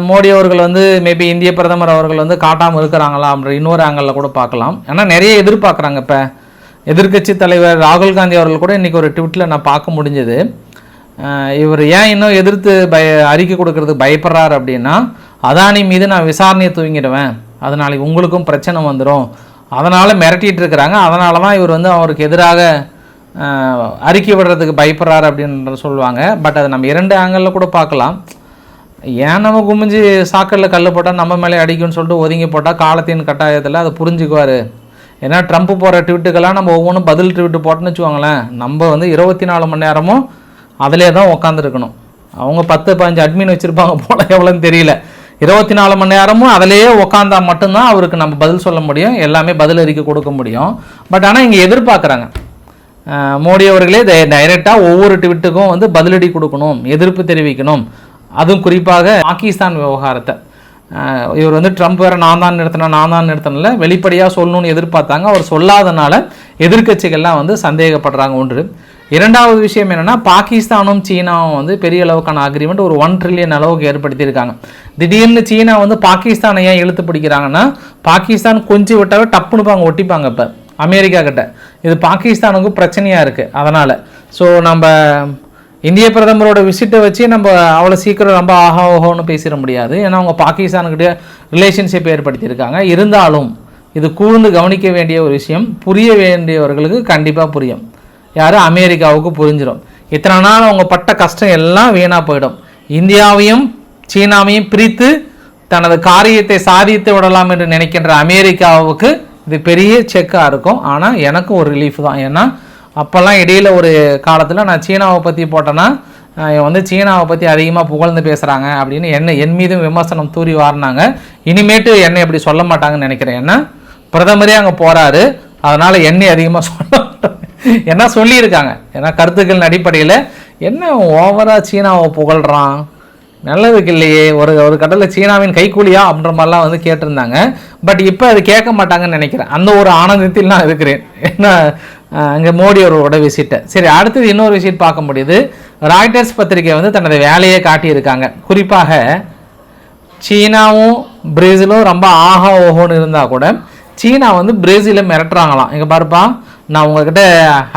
மோடி அவர்கள் வந்து மேபி இந்திய பிரதமர் அவர்கள் வந்து காட்டாமல் இருக்கிறாங்களா அப்படின்ற இன்னொரு ஆங்கிளில் கூட பார்க்கலாம். ஏன்னா நிறைய எதிர்பார்க்குறாங்க. இப்போ எதிர்க்கட்சி தலைவர் ராகுல் காந்தி அவர்கள் கூட இன்றைக்கி ஒரு ட்விட்டில் நான் பார்க்க முடிஞ்சது. இவர் ஏன் இன்னும் எதிர்த்து அறிக்கை கொடுக்கறதுக்கு பயப்படுறாரு அப்படின்னா, அதானி மீது நான் விசாரணையை தூங்கிடுவேன், அது நாளைக்கு உங்களுக்கும் பிரச்சனை வந்துடும், அதனால் மிரட்டிகிட்டு இருக்கிறாங்க, அதனால தான் இவர் வந்து அவருக்கு எதிராக அறிக்கை விடுறதுக்கு பயப்படுறாரு அப்படின்னு சொல்லுவாங்க. பட் அதை நம்ம 2 ஆங்கிளில் கூட பார்க்கலாம். ஏன் நம்ம குமிஞ்சு சாக்கடில் கல் போட்டால் நம்ம மேலே அடிக்கும்னு சொல்லிட்டு ஒதுங்கி போட்டால் காலத்தின் கட்டாயத்தில் அதை புரிஞ்சுக்குவார். ஏன்னா ட்ரம்ப் போகிற ட்வீட்டுக்கெல்லாம் நம்ம ஒவ்வொன்றும் பதில் ட்வீட்டு போட்டோன்னு வச்சுக்கோங்களேன், நம்ம வந்து 24 மணி நேரமும் அதிலே தான் உட்காந்துருக்கணும். அவங்க 10-15 அட்மின் வச்சுருப்பாங்க போல, எவ்வளோன்னு தெரியல. 24 மணி நேரமும் அதிலேயே உட்காந்தா மட்டும்தான் அவருக்கு நம்ம பதில் சொல்ல முடியும், எல்லாமே பதில் அறிக்கை கொடுக்க முடியும். பட் ஆனால் இங்கே எதிர்பார்க்குறாங்க மோடி அவர்களே டைரெக்டாக ஒவ்வொரு ட்வீட்டுக்கும் வந்து பதிலடி கொடுக்கணும், எதிர்ப்பு தெரிவிக்கணும். அதுவும் குறிப்பாக பாகிஸ்தான் விவகாரத்தை இவர் வந்து ட்ரம்ப் வேறு நான் தான் நிறுத்தினல வெளிப்படையாக சொல்லணும்னு எதிர்பார்த்தாங்க. அவர் சொல்லாதனால எதிர்க்கட்சிகள்லாம் வந்து சந்தேகப்படுறாங்க. ஒன்று. இரண்டாவது விஷயம் என்னென்னா, பாகிஸ்தானும் சீனாவும் வந்து பெரிய அளவுக்கான அக்ரிமெண்ட் ஒரு 1 ட்ரில்லியன் அளவுக்கு ஏற்படுத்தியிருக்காங்க. திடீர்னு சீனா வந்து பாகிஸ்தானை ஏன் இழுத்து பிடிக்கிறாங்கன்னா, பாகிஸ்தான் கொஞ்சம் விட்டாவே டப்புன்னு ஒட்டிப்பாங்க இப்போ அமெரிக்கா கிட்ட. இது பாகிஸ்தானுக்கு பிரச்சனையாக இருக்குது. அதனால் ஸோ நம்ம இந்திய பிரதமரோட விசிட்டை வச்சு நம்ம அவ்வளோ சீக்கிரம் ரொம்ப ஓஹோன்னு பேசிட முடியாது. ஏன்னா அவங்க பாகிஸ்தானுக்கிட்ட ரிலேஷன்ஷிப் ஏற்படுத்தியிருக்காங்க. இருந்தாலும் இது கூர்ந்து கவனிக்க வேண்டிய ஒரு விஷயம், புரிய வேண்டியவர்களுக்கு கண்டிப்பாக புரியும். யார்? அமெரிக்காவுக்கு புரிஞ்சிடும். இத்தனை நாள் அவங்க பட்ட கஷ்டம் எல்லாம் வீணாக போயிடும். இந்தியாவையும் சீனாவையும் பிரித்து தனது காரியத்தை சாதித்து விடலாம் என்று நினைக்கின்ற அமெரிக்காவுக்கு இது பெரிய செக்காக இருக்கும். ஆனால் எனக்கு ஒரு ரிலீஃப் தான். ஏன்னா அப்போல்லாம் இடையில் ஒரு காலத்தில் நான் சீனாவை பற்றி போட்டேன்னா வந்து சீனாவை பற்றி அதிகமாக புகழ்ந்து பேசுகிறாங்க அப்படின்னு என் மீதும் விமர்சனம் தூரி வாரினாங்க. இனிமேட்டு என்னை அப்படி சொல்ல மாட்டாங்கன்னு நினைக்கிறேன். ஏன்னா பிரதமரே அங்கே போகிறாரு, அதனால் என்னை அதிகமாக சொல்ல என்ன சொல்லியிருக்காங்க. ஏன்னா கருத்துக்கள் அடிப்படையில் என்ன ஓவராக சீனாவை புகழ்கிறான், நல்லதுக்கு இல்லையே, ஒரு கட்டத்தில் சீனாவின் கைக்கூலியா அப்படின்ற மாதிரிலாம் வந்து கேட்டிருந்தாங்க. பட் இப்போ அது கேட்க மாட்டாங்கன்னு நினைக்கிறேன். அந்த ஒரு ஆனந்தத்தில் நான் இருக்கிறேன். என்ன அங்கே மோடி அவரோட விசிட்டை. சரி, அடுத்தது இன்னொரு விசிட் பார்க்க முடியுது. ராய்டர்ஸ் பத்திரிகை வந்து தனது வேலையை காட்டியிருக்காங்க. குறிப்பாக சீனாவும் பிரேசிலும் ரொம்ப ஆஹா ஓஹோன்னு இருந்தால் கூட சீனா வந்து பிரேசிலை மிரட்டுறாங்களாம். இங்கே பாருப்பா, நான் உங்ககிட்ட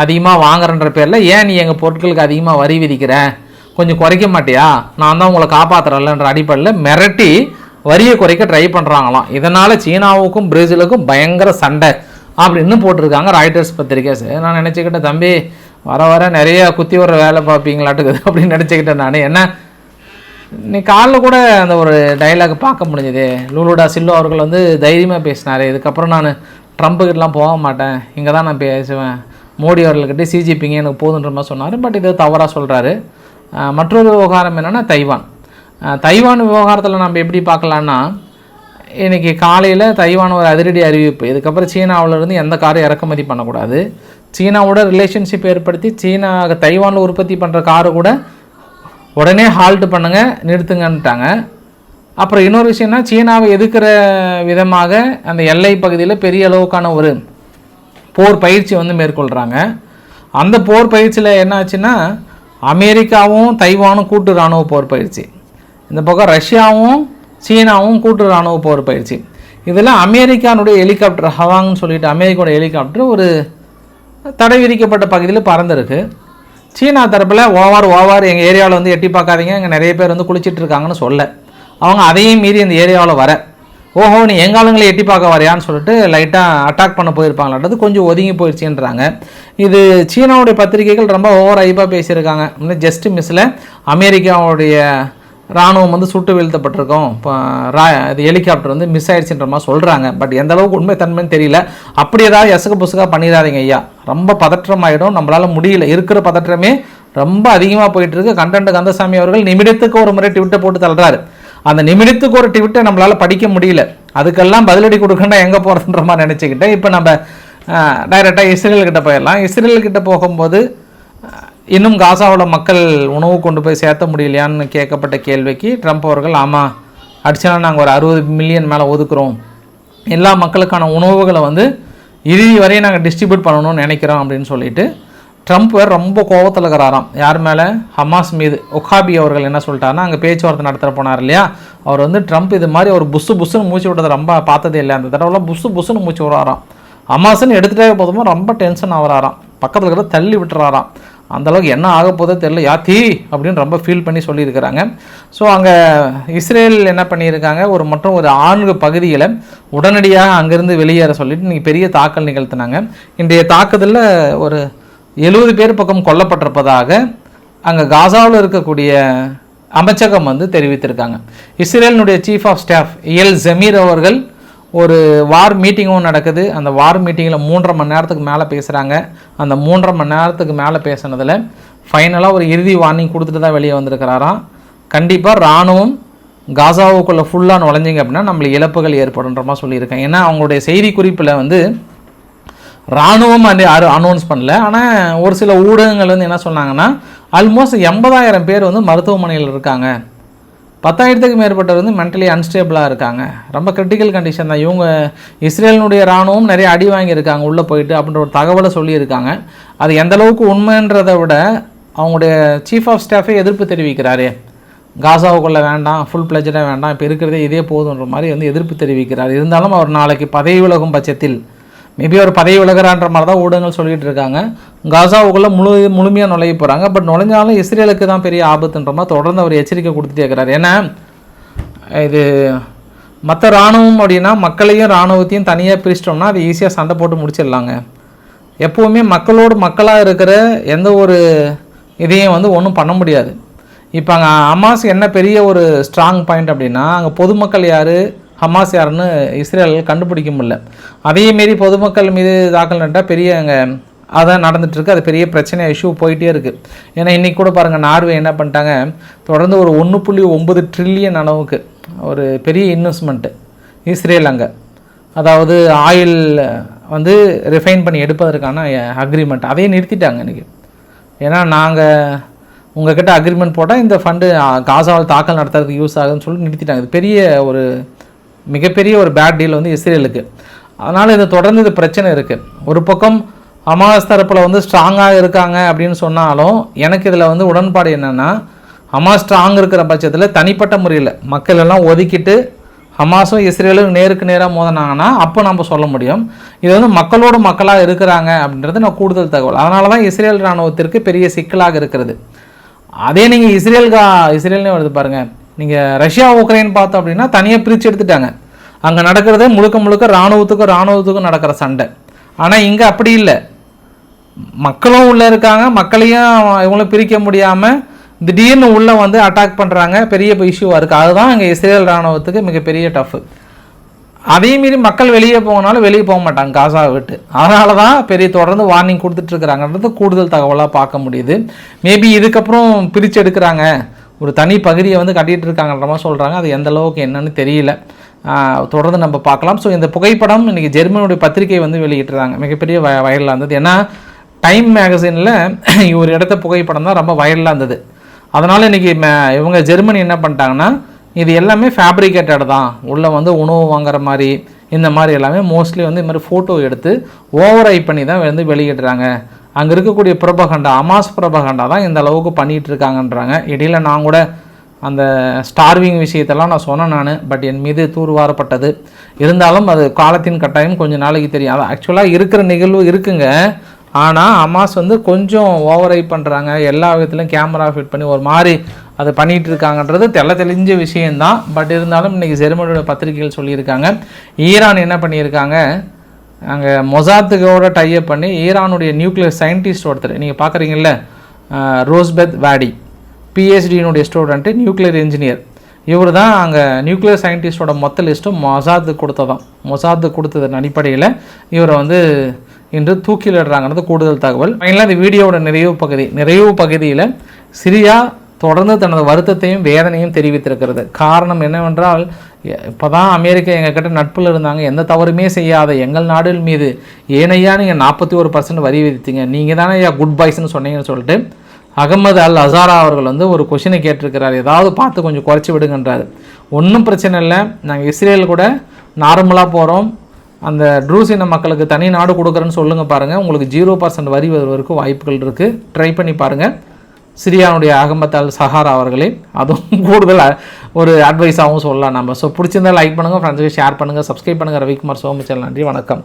அதிகமாக வாங்குறன்ற பேரில் ஏன் நீ எங்கள் பொருட்களுக்கு அதிகமாக வரி விதிக்கிறேன், கொஞ்சம் குறைக்க மாட்டியா, நான் தான் உங்களை காப்பாற்றுறேன்ன்ற அடிப்படையில் மிரட்டி வரியை குறைக்க ட்ரை பண்ணுறாங்களாம். இதனால் சீனாவுக்கும் பிரேசிலுக்கும் பயங்கர சண்டை அப்படின்னு போட்டிருக்காங்க ராய்டர்ஸ் பத்திரிகை. நான் நினச்சிக்கிட்டேன், தம்பி வர நிறைய குத்தி வர வேலை பார்ப்பீங்களாட்டுக்குது அப்படின்னு நினச்சிக்கிட்டேன் நான். என்ன நீ காலைல கூட அந்த ஒரு டைலாக் பார்க்க முடிஞ்சது. லூலுடா சில்லோ அவர்கள் வந்து தைரியமாக பேசினார், இதுக்கப்புறம் நான் ட்ரம்ப்புக்கிட்டலாம் போக மாட்டேன், இங்கே தான் நான் பேசுவேன், மோடி அவர்கள்கிட்ட சிஜிபிங்க எனக்கு போதுன்ற மாதிரி சொன்னார். பட் இது தவறாக சொல்கிறாரு. மற்றொரு விவகாரம் என்னென்னா தைவான் விவகாரத்தில் நம்ம எப்படி பார்க்கலான்னா, இன்றைக்கி காலையில் தைவான் ஒரு அதிரடி அறிவிப்பு, இதுக்கப்புறம் சீனாவிலேருந்து எந்த காரும் இறக்குமதி பண்ணக்கூடாது, சீனாவோட ரிலேஷன்ஷிப் ஏற்படுத்தி தைவானில் உற்பத்தி பண்ணுற காரை கூட உடனே ஹால்ட் பண்ணுங்கள், நிறுத்துங்கன்ட்டாங்க. அப்புறம் இன்னொரு விஷயம்னா, சீனாவை எதிர்க்கிற விதமாக அந்த எல்லை பகுதியில் பெரிய அளவுக்கான ஒரு போர் பயிற்சி வந்து மேற்கொள்கிறாங்க. அந்த போர் பயிற்சியில் என்ன ஆச்சுன்னா, அமெரிக்காவும் தைவானும் கூட்டு இராணுவ போர் பயிற்சி, இந்த பக்கம் ரஷ்யாவும் சீனாவும் கூட்டு இராணுவ போர் பயிற்சி. இதில் அமெரிக்கானுடைய ஹெலிகாப்டர் ஹவாங்னு சொல்லிட்டு அமெரிக்காவோட ஹெலிகாப்டர் ஒரு தடை விதிக்கப்பட்ட பகுதியில் பறந்துருக்கு. சீனா தரப்பில் ஓவார் எங்கள் ஏரியாவில் வந்து எட்டி பார்க்காதீங்க, இங்கே நிறைய பேர் வந்து குளிச்சுட்டு இருக்காங்கன்னு சொல்ல, அவங்க அதையும் மீறி இந்த ஏரியாவில் வர, ஓஹோ நீ எங்கள் ஆளுங்களை எட்டி பார்க்க வரையான்னு சொல்லிட்டு லைட்டாக அட்டாக் பண்ண போயிருப்பாங்களான்றது கொஞ்சம் ஒதுங்கி போயிடுச்சுன்றாங்க. இது சீனாவுடைய பத்திரிகைகள் ரொம்ப ஓவர் ஐப்பாக பேசியிருக்காங்க. ஜஸ்ட் மிஸ்ஸில் அமெரிக்காவுடைய இராணுவம் வந்து சுட்டு வீழ்த்தப்பட்டிருக்கோம், இப்போ இது ஹெலிகாப்டர் வந்து மிஸ் ஆயிடுச்சுன்ற மாதிரி சொல்கிறாங்க. பட் எந்த அளவுக்கு உண்மை தன்மைன்னு தெரியல. அப்படி ஏதாவது எசக புசுக்காக பண்ணிடாதீங்க ஐயா, ரொம்ப பதற்றம் ஆகிடும், நம்மளால் முடியல. இருக்கிற பதற்றமே ரொம்ப அதிகமாக போயிட்டுருக்கு. கந்தசாமி அவர்கள் நிமிடத்துக்கு ஒரு முறை ட்விட்டை போட்டு தள்ளுறாரு. அந்த நிமிடத்துக்கு ஒரு ட்விட்டை நம்மளால் படிக்க முடியல. அதுக்கெல்லாம் பதிலடி கொடுக்கணும்னா எங்கே போகிறதுன்ற மாதிரி நினச்சிக்கிட்டேன். இப்போ நம்ம டைரெக்டாக இஸ்ரேல்கிட்ட போயிடலாம். இஸ்ரேல்கிட்ட போகும்போது இன்னும் காசாவில் மக்கள் உணவு கொண்டு போய் சேர்த்த முடியலையான்னு கேட்கப்பட்ட கேள்விக்கு ட்ரம்ப் அவர்கள், ஆமாம் அடிச்சனா நாங்கள் ஒரு 60 மில்லியன் மேலே ஒதுக்குறோம், எல்லா மக்களுக்கான உணவுகளை வந்து இறுதி வரையும் நாங்கள் டிஸ்ட்ரிபியூட் பண்ணணும்னு நினைக்கிறோம் அப்படின்னு சொல்லிட்டு ட்ரம்ப் ரொம்ப கோபத்தில் இருக்கிறாராம். யார் மேலே? ஹமாஸ் மீது. ஒகாபி அவர்கள் என்ன சொல்லிட்டாருன்னா, அங்கே பேச்சுவார்த்தை நடத்த போனார் இல்லையா, அவர் வந்து ட்ரம்ப் இது மாதிரி ஒரு புஸ்ஸுன்னு மூச்சு விட்டதை ரொம்ப பார்த்ததே இல்லை, அந்த தடவைலாம் புஸ்ஸுன்னு மூச்சு விடுறாராம். ஹமாஸ்ன்னு எடுத்துகிட்டே போதுமோ ரொம்ப டென்ஷன் ஆகிறாராம், பக்கத்தில் இருக்கிற தள்ளி விட்டுறாராம். அந்தளவுக்கு என்ன ஆக போதோ தெரியல, யாத்தி அப்படின்னு ரொம்ப ஃபீல் பண்ணி சொல்லியிருக்கிறாங்க. ஸோ அங்கே இஸ்ரேல் என்ன பண்ணியிருக்காங்க, மற்றும் ஒரு 4 பகுதிகளை உடனடியாக அங்கேருந்து வெளியேற சொல்லிட்டு இன்றைக்கி பெரிய தாக்கல் நிகழ்த்தினாங்க. இன்றைய தாக்குதலில் ஒரு 70 பேர் பக்கம் கொல்லப்பட்டிருப்பதாக அங்கே காசாவில் இருக்கக்கூடிய அமைச்சகம் வந்து தெரிவித்திருக்காங்க. இஸ்ரேலினுடைய chief of staff Eyal Zamir அவர்கள் ஒரு வார் மீட்டிங்கும் நடக்குது. அந்த வார் மீட்டிங்கில் 3.5 மணி நேரத்துக்கு மேலே பேசுகிறாங்க. அந்த 3.5 மணி நேரத்துக்கு மேலே பேசுனதில் ஃபைனலாக ஒரு இறுதி வார்னிங் கொடுத்துட்டு தான் வெளியே வந்திருக்கிறாராம். கண்டிப்பாக இராணுவம் காசாவுக்குள்ளே ஃபுல்லாக நுழைஞ்சிங்க அப்படின்னா நம்மளுக்கு இழப்புகள் ஏற்படுன்ற மாதிரி சொல்லியிருக்கேன். ஏன்னா அவங்களுடைய செய்தி குறிப்பில் வந்து இராணுவம் அது யாரும் அனௌன்ஸ் பண்ணல. ஆனால் ஒரு சில ஊடகங்கள் வந்து என்ன சொன்னாங்கன்னா, ஆல்மோஸ்ட் 80,000 பேர் வந்து மருத்துவமனையில் இருக்காங்க, 10,000க்கு மேற்பட்டவர் வந்து மென்டலி அன்ஸ்டேபிளாக இருக்காங்க, ரொம்ப கிரிட்டிக்கல் கண்டிஷன் தான். இவங்க இஸ்ரேலினுடைய இராணுவம் நிறைய அடி வாங்கியிருக்காங்க உள்ளே போயிட்டு அப்படின்ற ஒரு தகவலை சொல்லியிருக்காங்க. அது எந்த அளவுக்கு உண்மைன்றதை விட அவங்களுடைய சீஃப் ஆஃப் ஸ்டாஃபே எதிர்ப்பு தெரிவிக்கிறாரு, காசாவுக்குள்ளே வேண்டாம், ஃபுல் பிளஜடாக வேண்டாம், இப்போ இருக்கிறதே இதே போதுன்ற மாதிரி வந்து எதிர்ப்பு தெரிவிக்கிறார். இருந்தாலும் அவர் நாளைக்கு பதவி விலகும் பட்சத்தில் மேபி அவர் பதவி விலகிறான்ற மாதிரி தான் ஊடகங்கள் சொல்லிகிட்டு இருக்காங்க. காசாவுக்குள்ளே முழுமையாக நுழைய போகிறாங்க. பட் நுழைஞ்சாலும் இஸ்ரேலுக்கு தான் பெரிய ஆபத்துன்ற மாதிரி தொடர்ந்து அவர் எச்சரிக்கை கொடுத்துட்டே இருக்கிறார். ஏன்னா இது மற்ற இராணுவம் அப்படின்னா மக்களையும் இராணுவத்தையும் தனியாக பிரிச்சிட்டோம்னா அது ஈஸியாக சண்டை போட்டு முடிச்சிடலாங்க. எப்போவுமே மக்களோடு மக்களாக இருக்கிற எந்த ஒரு இதையும் வந்து ஒன்றும் பண்ண முடியாது. இப்போ அங்கே ஹமாஸ் என்ன பெரிய ஒரு ஸ்ட்ராங் பாயிண்ட் அப்படின்னா, அங்கே பொதுமக்கள் யார், ஹமாஸ் யாருன்னு இஸ்ரேல் கண்டுபிடிக்க முடியல. அதே மாரி பொதுமக்கள் மீது தாக்கல் நட்டால் பெரிய அங்கே அதான் நடந்துகிட்ருக்கு. அது பெரிய பிரச்சனை இஷ்யூ போயிட்டே இருக்குது. ஏன்னா இன்றைக்கி கூட பாருங்கள், நார்வே என்ன பண்ணிட்டாங்க, தொடர்ந்து ஒரு 1.9 ட்ரில்லியன் அளவுக்கு ஒரு பெரிய இன்வெஸ்ட்மெண்ட்டு இஸ்ரேல் அங்கே, அதாவது ஆயில் வந்து ரிஃபைன் பண்ணி எடுப்பதற்கான அக்ரிமெண்ட் அதையும் நிறுத்திட்டாங்க இன்றைக்கி. ஏன்னா நாங்கள் உங்கள்கிட்ட அக்ரிமெண்ட் போட்டால் இந்த ஃபண்டு காசாவில் தாக்கல் நடத்துறதுக்கு யூஸ் ஆகுதுன்னு சொல்லி நிறுத்திட்டாங்க. இது பெரிய ஒரு மிகப்பெரிய ஒரு பேட் டீல் வந்து இஸ்ரேலுக்கு. அதனால் இது தொடர்ந்து இது பிரச்சனை இருக்குது. ஒரு பக்கம் ஹமாஸ் தரப்பில் வந்து ஸ்ட்ராங்காக இருக்காங்க அப்படின்னு சொன்னாலும் எனக்கு இதில் வந்து உடன்பாடு என்னென்னா, ஹமாஸ் ஸ்ட்ராங் இருக்கிற பட்சத்தில் தனிப்பட்ட முறையில் மக்கள் எல்லாம் ஒதுக்கிட்டு ஹமாஸும் இஸ்ரேலும் நேருக்கு நேராக மோதினாங்கன்னா அப்போ நம்ம சொல்ல முடியும். இது வந்து மக்களோடு மக்களாக இருக்கிறாங்க அப்படின்றது நான் கூடுதல் தகவல். அதனால தான் இஸ்ரேல் இராணுவத்திற்கு பெரிய சிக்கலாக இருக்கிறது. அதே நீங்கள் இஸ்ரேல்னே வருது பாருங்கள், நீங்கள் ரஷ்யா உக்ரைன் பார்த்தோம் அப்படின்னா தனியாக பிரித்து எடுத்துட்டாங்க. அங்கே நடக்கிறதே முழுக்க முழுக்க இராணுவத்துக்கும் நடக்கிற சண்டை. ஆனால் இங்கே அப்படி இல்லை, மக்களும் உள்ளே இருக்காங்க, மக்களையும் இவங்களும் பிரிக்க முடியாமல் திடீர்னு உள்ளே வந்து அட்டாக் பண்ணுறாங்க. பெரிய இஷ்யூவாக இருக்குது. அதுதான் இங்கே இஸ்ரேல் இராணுவத்துக்கு மிகப்பெரிய டஃப்பு. அதே மீறி மக்கள் வெளியே போகனாலும் வெளியே போக மாட்டாங்க காசாவை விட்டு. அதனால தான் பெரிய தொடர்ந்து வார்னிங் கொடுத்துட்ருக்குறாங்கன்றது கூடுதல் தகவலாக பார்க்க முடியுது. மேபி இதுக்கப்புறம் பிரித்து எடுக்கிறாங்க, ஒரு தனி பகுதியை வந்து கட்டிகிட்டு இருக்காங்கன்ற மாதிரி சொல்கிறாங்க. அது எந்த அளவுக்கு என்னன்னு தெரியல, தொடர்ந்து நம்ம பார்க்கலாம். ஸோ இந்த புகைப்படம் இன்றைக்கி ஜெர்மனியுடைய பத்திரிகை வந்து வெளியிட்டுறாங்க, மிகப்பெரிய வைரலாக இருந்தது. ஏன்னா டைம் மேகசினில் ஒரு இடத்த புகைப்படம் தான் ரொம்ப வைரலாக இருந்தது. அதனால் இன்றைக்கி இவங்க ஜெர்மனி என்ன பண்ணிட்டாங்கன்னா, இது எல்லாமே ஃபேப்ரிகேட்டட் தான், உள்ளே வந்து உணவு வாங்குற மாதிரி இந்த மாதிரி எல்லாமே மோஸ்ட்லி வந்து இது மாதிரி ஃபோட்டோ எடுத்து ஓவர் ஐ பண்ணி தான் வந்து வெளியிடுறாங்க. அங்கே இருக்கக்கூடிய ப்ரொபகண்டா, ஹமாஸ் ப்ரொபகண்டா தான் இந்த அளவுக்கு பண்ணிகிட்டு இருக்காங்கன்றாங்க. இடையில் நான் கூட அந்த ஸ்டார்விங் விஷயத்தெல்லாம் நான் சொன்னேன் பட் என் மீது தூர்வாரப்பட்டது. இருந்தாலும் அது காலத்தின் கட்டாயம் கொஞ்சம் நாளைக்கு தெரியும். அது ஆக்சுவலாக இருக்கிற நிகழ்வு இருக்குங்க. ஆனால் ஹமாஸ் வந்து கொஞ்சம் ஓவரை பண்ணுறாங்க, எல்லா விதத்துலையும் கேமரா ஃபிட் பண்ணி ஒரு மாதிரி அதை பண்ணிகிட்டு இருக்காங்கன்றது தெளிஞ்ச விஷயந்தான். பட் இருந்தாலும் இன்றைக்கி ஜெர்மனியோட பத்திரிகைகள் சொல்லியிருக்காங்க. ஈரான் என்ன பண்ணியிருக்காங்க, அங்கே மொசாத்துக்கோட டைப் பண்ணி ஈரானுடைய நியூக்ளியர் சயின்டிஸ்ட் ஒருத்தர் நீங்கள் பார்க்குறீங்கள, ரோஸ்பெத் வாடி, பிஹெச்டியினுடைய ஸ்டூடெண்ட்டு, நியூக்ளியர் இன்ஜினியர். இவர் தான் அங்கே நியூக்ளியர் சயின்டிஸ்டோட மொத்த லிஸ்ட்டும் மொசாத்து கொடுத்ததன் அடிப்படையில் இவரை வந்து இன்று தூக்கிலிடுறாங்கிறது கூடுதல் தகவல். ஃபைனலாக இந்த வீடியோவோட நிறைவு பகுதியில் சிரியா தொடர்ந்து தனது வருத்தத்தையும் வேதனையும் தெரிவித்திருக்கிறது. காரணம் என்னவென்றால், இப்போ தான் அமெரிக்கா எங்ககிட்ட நட்பில் இருந்தாங்க, எந்த தவறுமே செய்யாத எங்கள் நாடுகள் மீது ஏனையா நீங்கள் 41% வரி விதித்தீங்க, நீங்கள் தானே ஐயா குட் பாய்ஸ்ன்னு சொன்னீங்கன்னு சொல்லிட்டு அகமது அல் அசாரா அவர்கள் வந்து ஒரு கொஷினை கேட்டிருக்கிறார். ஏதாவது பார்த்து கொஞ்சம் குறைச்சி விடுங்கன்றார். ஒன்றும் பிரச்சனை இல்லை, நாங்கள் இஸ்ரேல் கூட நார்மலாக போகிறோம், அந்த ட்ரூசின மக்களுக்கு தனி நாடு கொடுக்குறேன்னு சொல்லுங்கள் பாருங்கள், உங்களுக்கு 0% வரி வருவதற்கு வாய்ப்புகள் இருக்குது, ட்ரை பண்ணி பாருங்கள். சிரியானுடைய அகமது அல் சஹாரா அவர்களே, அதுவும் கூடுதல் ஒரு அட்வைஸாகவும் சொல்லலாம் நம்ம. ஸோ பிடிச்சிருந்தால் லைக் பண்ணுங்கள், ஃப்ரெண்ட்ஸுக்கு ஷேர் பண்ணுங்கள், சப்ஸ்கிரைப் பண்ணுங்கள். ரவிக்குமார் சோமச்சல், நன்றி, வணக்கம்.